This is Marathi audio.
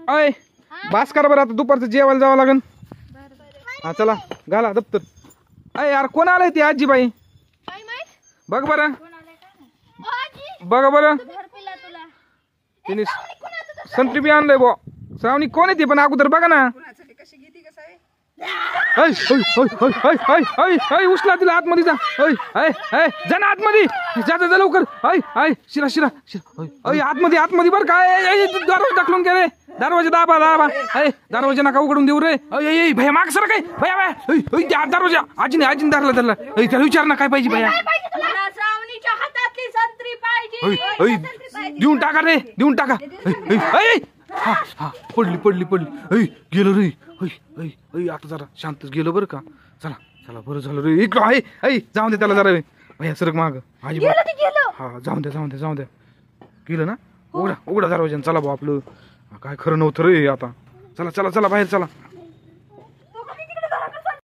अय बास करा बरं, आता दुपारचं जेवायला जावं लागेल. हा चला घाला दप्तर. अय यार कोण आलंय ती आजीबाई? बघ बरं, बघा बरं, तिने संत्री बी आणलंय बो. श्रावणी कोण आहे ती पण अगोदर बघा ना. उचला तिला आतमध्ये जा. जा ना आतमध्ये, जा लवकर. शिरा शिरा शिरा आतमध्ये आतमध्ये बरं काय. दरवाजा टाकलून गेले, दरवाजा दाबा दाबा. दरवाजा नका उघडून देऊ रे. भैया माग सर काय भैया दरवाजा आजीने धरला धरला. त्याला विचार ना काय पाहिजे भैया. देऊन टाका रे, देऊन टाका. पडली पडली पडली. गेलं रे. आता जरा शांत गेलं बरं का. चला चला बरं झालं रे. इकडं आहे. जाऊन दे त्याला जरा भैया सरक माग. हा जाऊन द्या जाऊन द्या जाऊन द्या. गेलं ना. उघडा उघडा दरवाजा. चला भाऊ आपलं काय खरं नव्हतं रे आता. चला चला चला बाहेर चला.